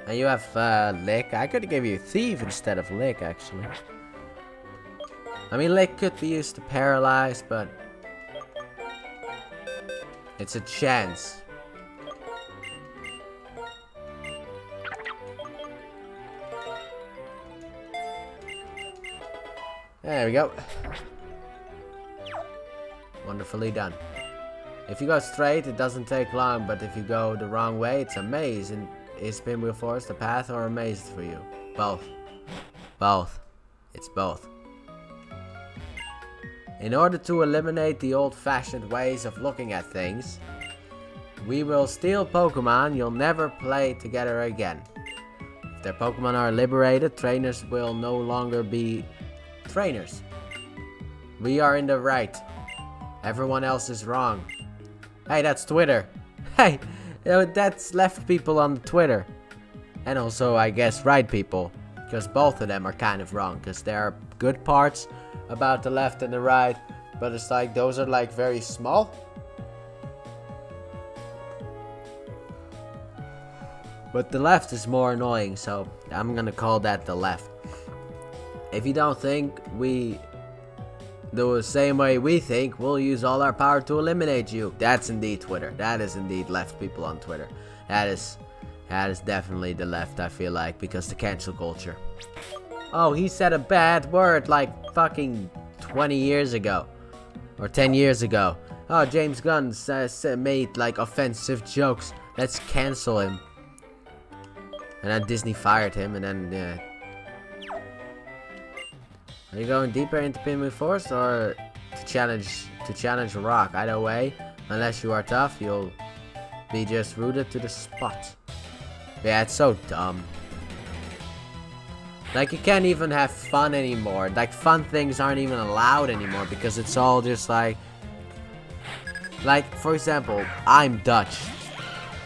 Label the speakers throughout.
Speaker 1: And you have Lick. I could give you Thief instead of Lick, actually. I mean, Lick could be used to paralyze, but it's a chance. There we go. Wonderfully done. If you go straight, it doesn't take long, but if you go the wrong way, it's a maze. And is Pinwheel Forest a path or a maze for you? Both. Both. It's both. In order to eliminate the old-fashioned ways of looking at things, we will steal Pokemon you'll never play together again. If their Pokemon are liberated, trainers will no longer be trainers. We are in the right. Everyone else is wrong. Hey, that's Twitter. Hey, that's left people on Twitter. And also, I guess, right people. Because both of them are kind of wrong. Because there are good parts about the left and the right. But it's like, those are like very small. But the left is more annoying. So, I'm gonna call that the left. If you don't think we do the same way we think, we'll use all our power to eliminate you. That's indeed Twitter. That is indeed left people on Twitter. That is definitely the left, I feel like, because the cancel culture. Oh, he said a bad word like fucking 20 years ago. Or 10 years ago. Oh, James Gunn made like offensive jokes. Let's cancel him. And then Disney fired him, and then are you going deeper into Pinwheel Forest or to challenge Rock? Either way, unless you are tough, you'll be just rooted to the spot. Yeah, it's so dumb. Like, you can't even have fun anymore. Like, fun things aren't even allowed anymore because it's all just like, for example, I'm Dutch.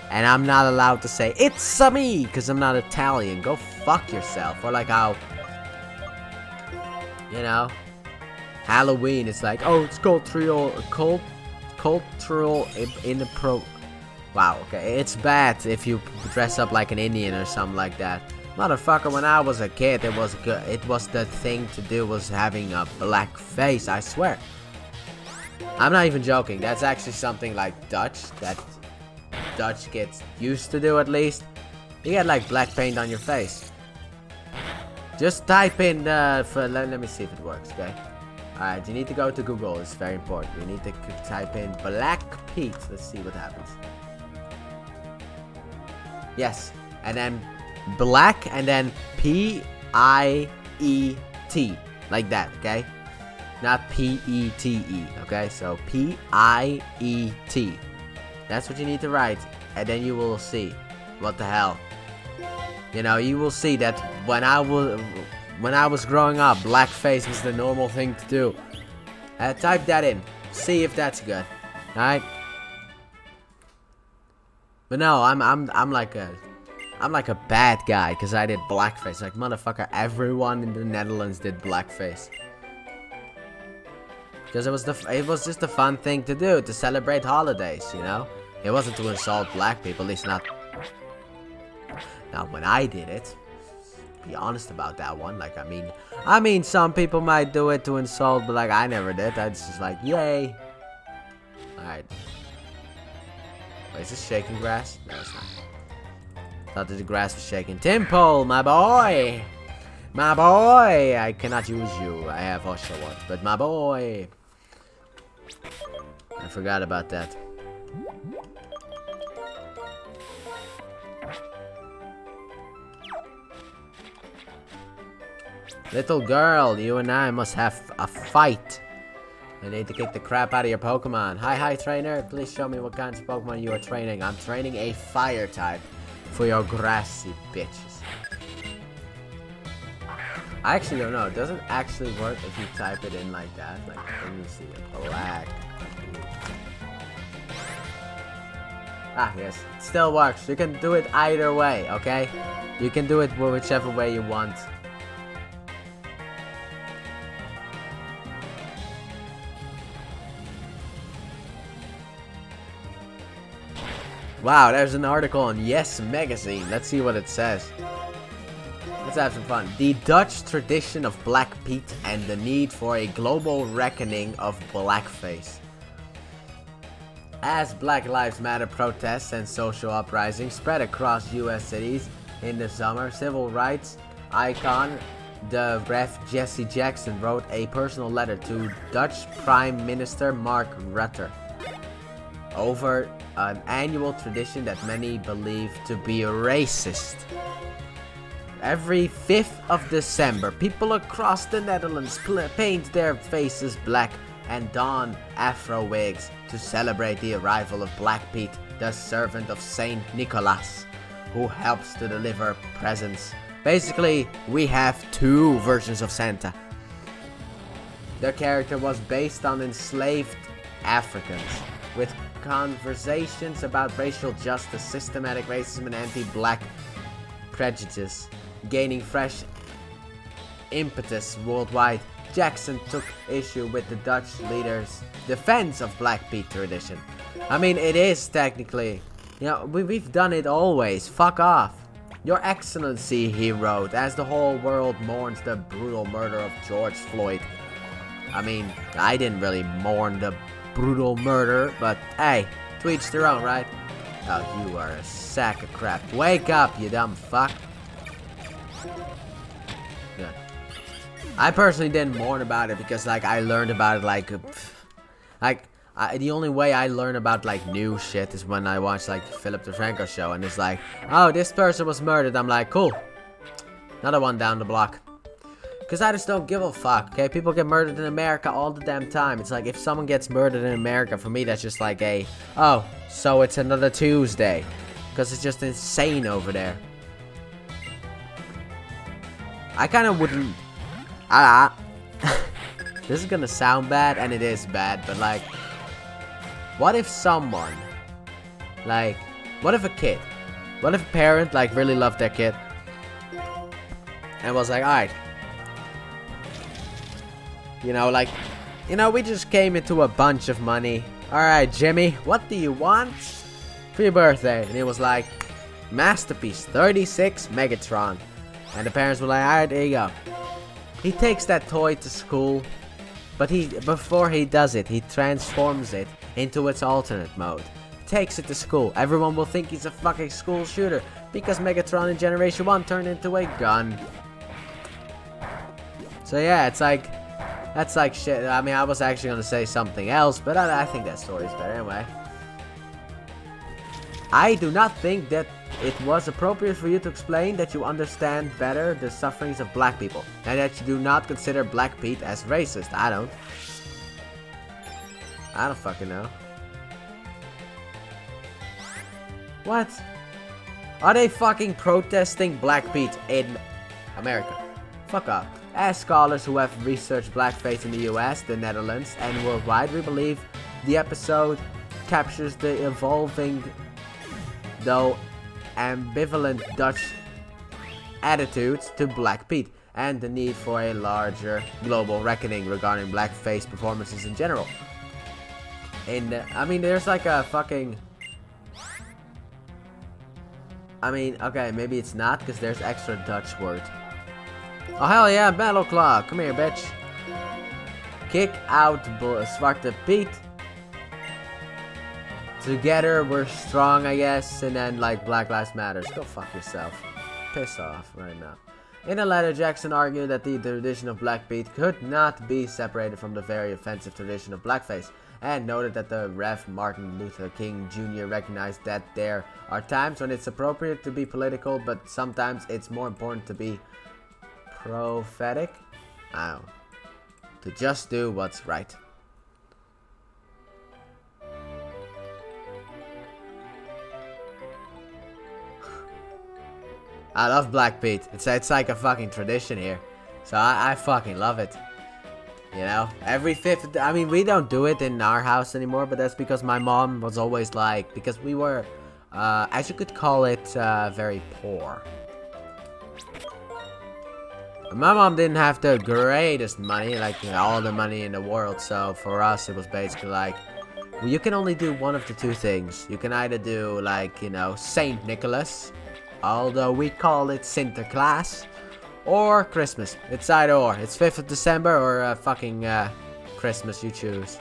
Speaker 1: And I'm not allowed to say, it's me, because I'm not Italian. Go fuck yourself. Or like how, you know, Halloween is like, oh, it's cultural Wow, okay, it's bad if you dress up like an Indian or something like that. Motherfucker, when I was a kid, it was good. It was the thing to do, was having a black face, I swear. I'm not even joking. That's actually something like Dutch, that Dutch kids used to do at least. You get like black paint on your face. Just type in let me see if it works, okay? Alright, you need to go to Google, it's very important. You need to type in Black Pete. Let's see what happens. Yes, and then black and then P-I-E-T. Like that, okay? Not P-E-T-E, okay? So P-I-E-T. That's what you need to write, and then you will see. What the hell? You know, you will see that when I was growing up, blackface was the normal thing to do. Type that in. See if that's good. Alright? But no, I'm like a bad guy because I did blackface. Like, motherfucker, everyone in the Netherlands did blackface. Because it was just a fun thing to do, to celebrate holidays, you know? It wasn't to insult black people, at least not. Now, when I did it, be honest about that one. Like, I mean, some people might do it to insult, but like, I never did. I just like, yay. Alright. Wait, is this shaking grass? No, it's not. Thought that the grass was shaking. Timpole, my boy! My boy! I cannot use you. I have Oshawott, but my boy! I forgot about that. Little girl, you and I must have a fight. I need to kick the crap out of your Pokemon. Hi, trainer. Please show me what kinds of Pokemon you are training. I'm training a fire type for your grassy bitches. I actually don't know. It doesn't actually work if you type it in like that. Like, let me see. Black. Ah, yes. It still works. You can do it either way, okay? You can do it whichever way you want. Wow, there's an article on Yes Magazine. Let's see what it says. Let's have some fun. The Dutch tradition of Black Pete and the need for a global reckoning of blackface. As Black Lives Matter protests and social uprisings spread across US cities in the summer, civil rights icon the Rev. Jesse Jackson wrote a personal letter to Dutch Prime Minister Mark Rutte over an annual tradition that many believe to be racist. Every 5th of December, people across the Netherlands paint their faces black and don afro wigs to celebrate the arrival of Black Pete, the servant of Saint Nicholas, who helps to deliver presents. Basically, we have two versions of Santa. The character was based on enslaved Africans, with conversations about racial justice, systematic racism, and anti-black prejudice gaining fresh impetus worldwide. Jackson took issue with the Dutch leaders' defense of Black Pete tradition. I mean, it is technically, you know, we've done it always. Fuck off. Your Excellency, he wrote, as the whole world mourns the brutal murder of George Floyd. I mean, I didn't really mourn the brutal murder, but hey, to each their own, right? Oh, you are a sack of crap. Wake up, you dumb fuck. Yeah. I personally didn't mourn about it because, like, I learned about it, the only way I learn about, like, new shit is when I watch, like, the Philip DeFranco show, and it's like, oh, this person was murdered. I'm like, cool. Another one down the block. Because I just don't give a fuck, okay? People get murdered in America all the damn time. It's like, if someone gets murdered in America, for me, that's just like a, oh, so it's another Tuesday. Because it's just insane over there. I kind of wouldn't... This is gonna sound bad, and it is bad, but, like... What if someone... Like... What if a kid... What if a parent, like, really loved their kid? And was like, alright... You know, like, you know, we just came into a bunch of money. Alright, Jimmy, what do you want for your birthday? And he was like, Masterpiece 36 Megatron. And the parents were like, alright, there you go. He takes that toy to school, but before he does it, he transforms it into its alternate mode. Takes it to school. Everyone will think he's a fucking school shooter because Megatron in Generation 1 turned into a gun. So yeah, it's like... That's like shit. I mean, I was actually going to say something else, but I think that story's better anyway. I do not think that it was appropriate for you to explain that you understand better the sufferings of black people, and that you do not consider Black Pete as racist. I don't fucking know. What? Are they fucking protesting Black Pete in America? Fuck off. As scholars who have researched blackface in the US, the Netherlands, and worldwide, we believe the episode captures the evolving, though ambivalent Dutch attitudes to Black Pete, and the need for a larger global reckoning regarding blackface performances in general. I mean, there's like a fucking... I mean, okay, maybe it's not, because there's extra Dutch word. Oh, hell yeah, Battle Claw. Come here, bitch. Kick out Zwarte Piet. Together, we're strong, I guess. And then, like, Black Lives Matter. Go fuck yourself. Piss off right now. In a letter, Jackson argued that the tradition of Black Pete could not be separated from the very offensive tradition of blackface, and noted that the Rev. Martin Luther King Jr. recognized that there are times when it's appropriate to be political, but sometimes it's more important to be prophetic? Oh. To just do what's right. I love Black Pete. It's like a fucking tradition here. So I fucking love it. You know? Every 5th... I mean, we don't do it in our house anymore, but that's because my mom was always like... Because we were, as you could call it, very poor. My mom didn't have the greatest money, like, you know, all the money in the world, so for us it was basically like, you can only do one of the two things. You can either do, like, you know, Saint Nicholas, although we call it Sinterklaas, or Christmas. It's either or. It's 5th of December or fucking Christmas, you choose.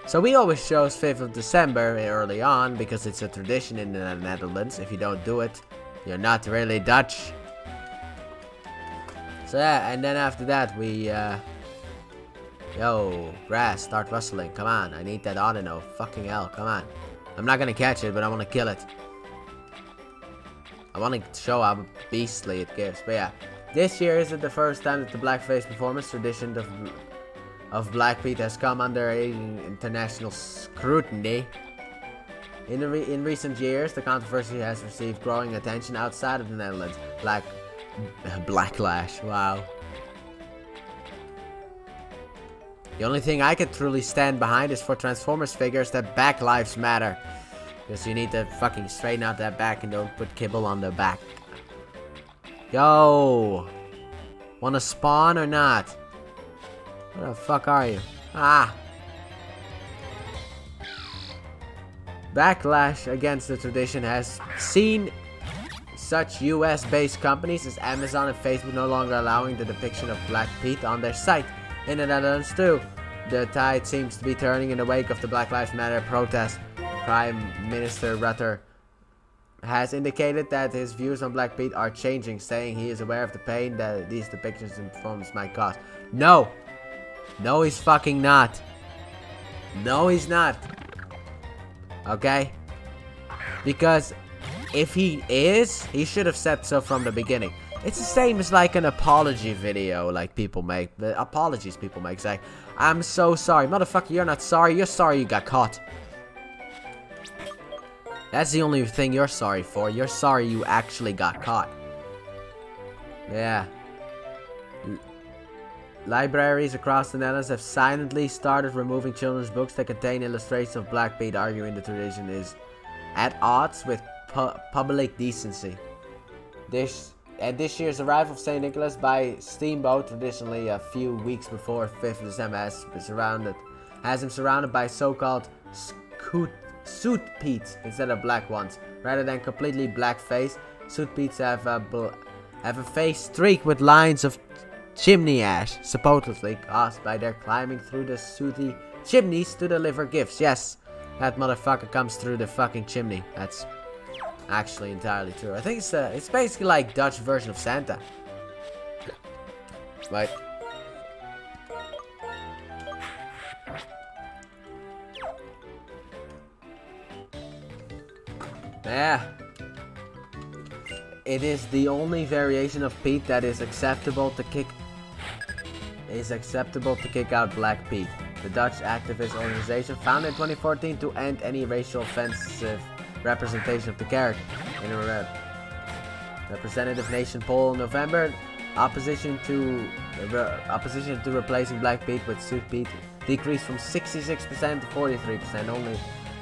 Speaker 1: So we always chose 5th of December early on because it's a tradition in the Netherlands. If you don't do it, you're not really Dutch. So yeah, and then after that we yo, grass, start rustling. Come on, I need that Audino. Fucking hell, come on. I'm not gonna catch it, but I wanna kill it. I wanna show how beastly it gives. But yeah, this year isn't the first time that the blackface performance tradition of Black Pete has come under international scrutiny. In recent years, the controversy has received growing attention outside of the Netherlands. Blacklash, wow. The only thing I can truly stand behind is for Transformers figures that back lives matter. Because you need to fucking straighten out that back and don't put kibble on the back. Yo! Wanna spawn or not? Where the fuck are you? Ah! Backlash against the tradition has seen such US-based companies as Amazon and Facebook no longer allowing the depiction of Black Pete on their site. In the Netherlands too, the tide seems to be turning in the wake of the Black Lives Matter protest. Prime Minister Rutte has indicated that his views on Black Pete are changing, saying he is aware of the pain that these depictions and performances might cause. No! No, he's fucking not. No, he's not. Okay? Because if he is, he should have said so from the beginning. It's the same as like an apology video like people make. The apologies people make. It's like, I'm so sorry. Motherfucker, you're not sorry. You're sorry you got caught. That's the only thing you're sorry for. You're sorry you actually got caught. Yeah. Libraries across the Netherlands have silently started removing children's books that contain illustrations of Black Pete, arguing the tradition is at odds with public decency. This year's arrival of St. Nicholas by steamboat, traditionally a few weeks before 5th of December, has him surrounded by so-called suit Petes instead of black ones. Rather than completely black face, suit Petes have a face streaked with lines of chimney ash, supposedly caused by their climbing through the sooty chimneys to deliver gifts. Yes, that motherfucker comes through the fucking chimney. That's actually entirely true. I think it's basically like Dutch version of Santa. Right. Yeah. It is the only variation of Pete that is acceptable to kick out Black Pete. The Dutch activist organization founded in 2014 to end any racial offensive representation of the character. In a representative nation poll in November, opposition to replacing Black Pete with Suit Pete decreased from 66% to 43%. Only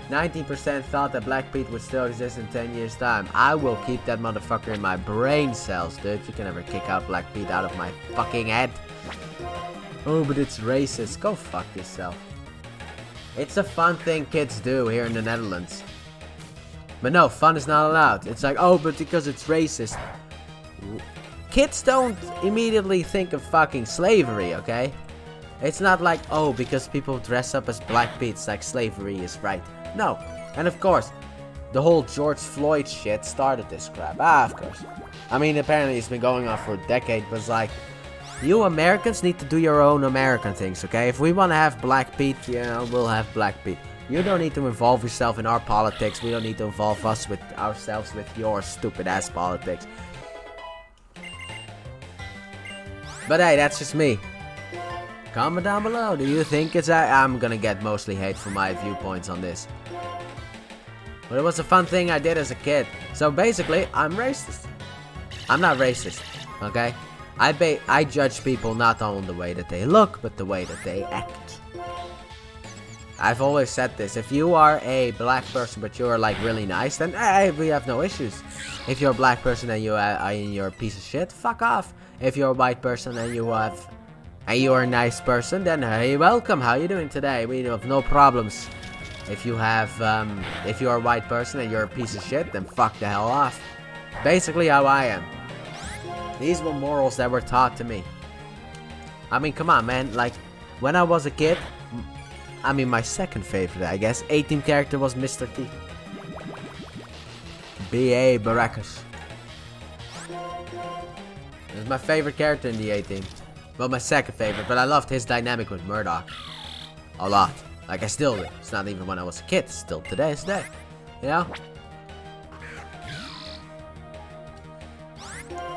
Speaker 1: 19% thought that Black Pete would still exist in 10 years' time. I will keep that motherfucker in my brain cells, dude. You can never kick out Black Pete out of my fucking head. Oh, but it's racist. Go fuck yourself. It's a fun thing kids do here in the Netherlands. But no, fun is not allowed. It's like, oh, but because it's racist. Kids don't immediately think of fucking slavery, okay? It's not like, oh, because people dress up as Black Pete, it's like slavery is right. No. And of course, the whole George Floyd shit started this crap. Ah, of course. I mean, apparently it's been going on for a decade, but it's like, you Americans need to do your own American things, okay? If we want to have Black Pete, you know, we'll have Black Pete. You don't need to involve yourself in our politics. We don't need to involve ourselves with your stupid ass politics. But hey, that's just me. Comment down below. Do you think it's I'm gonna get mostly hate for my viewpoints on this. But it was a fun thing I did as a kid. So basically, I'm racist. I'm not racist, okay? I judge people not on the way that they look, but the way that they act. I've always said this. If you are a black person, but you're like really nice, then hey, we have no issues. If you're a black person and you're a piece of shit, fuck off. If you're a white person and you're a nice person, then hey, welcome. How you doing today? We have no problems. If you have, if you're a white person and you're a piece of shit, then fuck the hell off. Basically how I am. These were morals that were taught to me. I mean, come on, man. Like, when I was a kid, I mean, my second favorite, I guess, A-Team character was Mr. T. B.A. Baracus. He was my favorite character in the A-Team. Well, my second favorite, but I loved his dynamic with Murdoch. A lot. Like, I still do. It's not even when I was a kid. Still today's day. You know?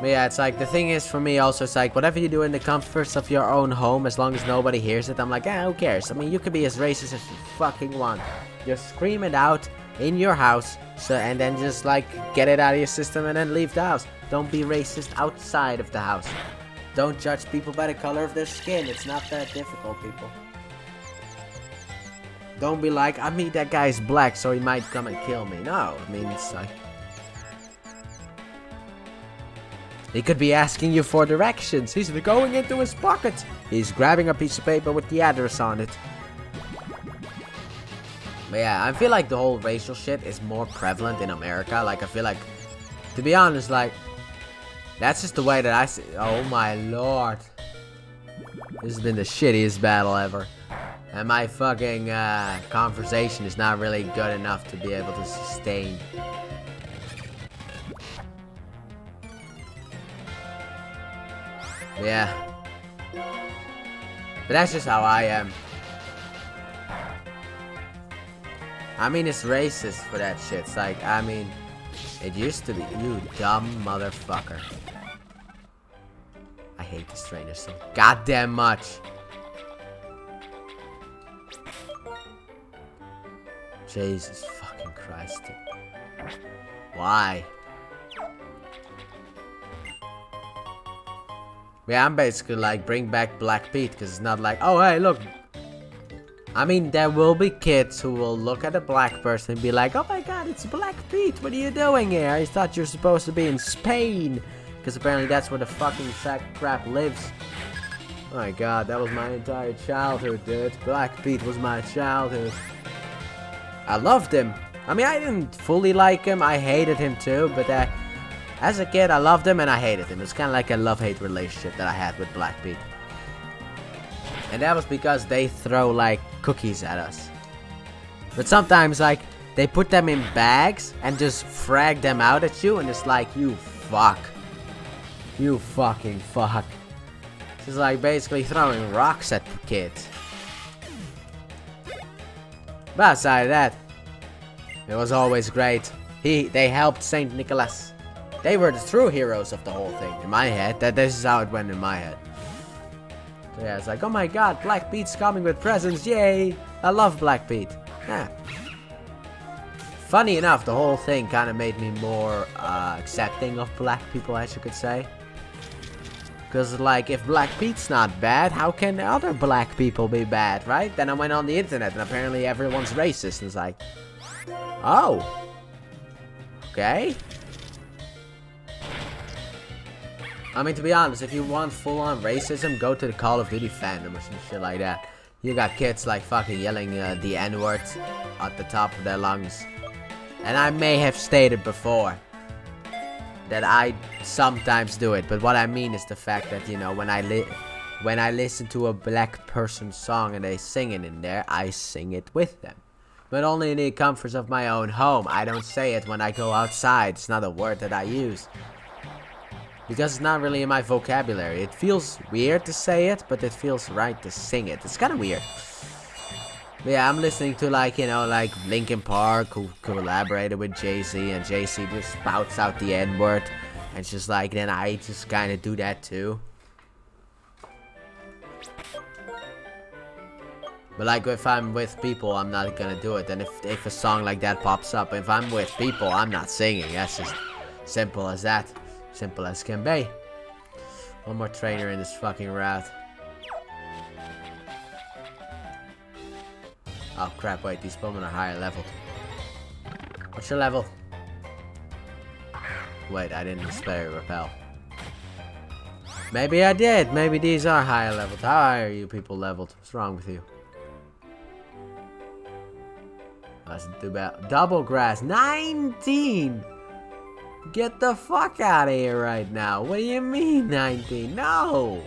Speaker 1: But yeah, it's like, the thing is for me also, it's like, whatever you do in the comforts of your own home, as long as nobody hears it, I'm like, who cares? I mean, you can be as racist as you fucking want. Just scream it out in your house, so, and then just, like, get it out of your system and then leave the house. Don't be racist outside of the house. Don't judge people by the color of their skin. It's not that difficult, people. Don't be like, I mean, that guy's black, so he might come and kill me. No, I mean, it's like... He could be asking you for directions. He's going into his pocket. He's grabbing a piece of paper with the address on it. But yeah, I feel like the whole racial shit is more prevalent in America. Like, I feel like, to be honest, like, that's just the way that I see. Oh my lord. This has been the shittiest battle ever. And my fucking conversation is not really good enough to be able to sustain. Yeah. But that's just how I am. I mean, it's racist for that shit. It's like, I mean, it used to be. You dumb motherfucker. I hate this trainer so goddamn much. Jesus fucking Christ. Why? Yeah, I'm basically like, bring back Black Pete, because it's not like, oh hey, look. I mean, there will be kids who will look at a black person and be like, oh my god, it's Black Pete, what are you doing here? I thought you were supposed to be in Spain. Because apparently that's where the fucking sack crap lives. Oh my god, that was my entire childhood, dude. Black Pete was my childhood. I loved him. I mean, I didn't fully like him. I hated him too, but as a kid, I loved him and I hated him. It's kind of like a love-hate relationship that I had with Black Pete. And that was because they throw, like, cookies at us. But sometimes, like, they put them in bags and just frag them out at you, and it's like, you fuck. You fucking fuck. It's like basically throwing rocks at kids. But outside of that, it was always great. They helped Saint Nicholas. They were the true heroes of the whole thing. In my head, this is how it went in my head. So yeah, it's like, oh my god, Black Pete's coming with presents, yay! I love Black Pete. Yeah. Funny enough, the whole thing kind of made me more accepting of black people, as you could say. Because, like, if Black Pete's not bad, how can other black people be bad, right? Then I went on the internet, and apparently everyone's racist. And it's like, oh. Okay. I mean, to be honest, if you want full-on racism, go to the Call of Duty fandom or some shit like that. You got kids, like, fucking yelling the N-word at the top of their lungs. And I may have stated before that I sometimes do it, but what I mean is the fact that, you know, when I listen to a black person song and they sing it in there, I sing it with them. But only in the comforts of my own home. I don't say it when I go outside. It's not a word that I use. Because it's not really in my vocabulary. It feels weird to say it, but it feels right to sing it. It's kind of weird. But yeah, I'm listening to, like, you know, like Linkin Park, who collaborated with Jay-Z, and Jay-Z just spouts out the N-word, and it's just like, then I just kind of do that too. But like, if I'm with people, I'm not gonna do it. And if a song like that pops up, if I'm with people, I'm not singing. That's just simple as that. Simple as can be. One more trainer in this fucking route. Oh crap, wait, these Pokemon are higher leveled. What's your level? Wait, I didn't display repel. Maybe I did. Maybe these are higher leveled. How high are you people leveled? What's wrong with you? Wasn't too bad. Double grass, 19! Get the fuck out of here right now. What do you mean 19? No!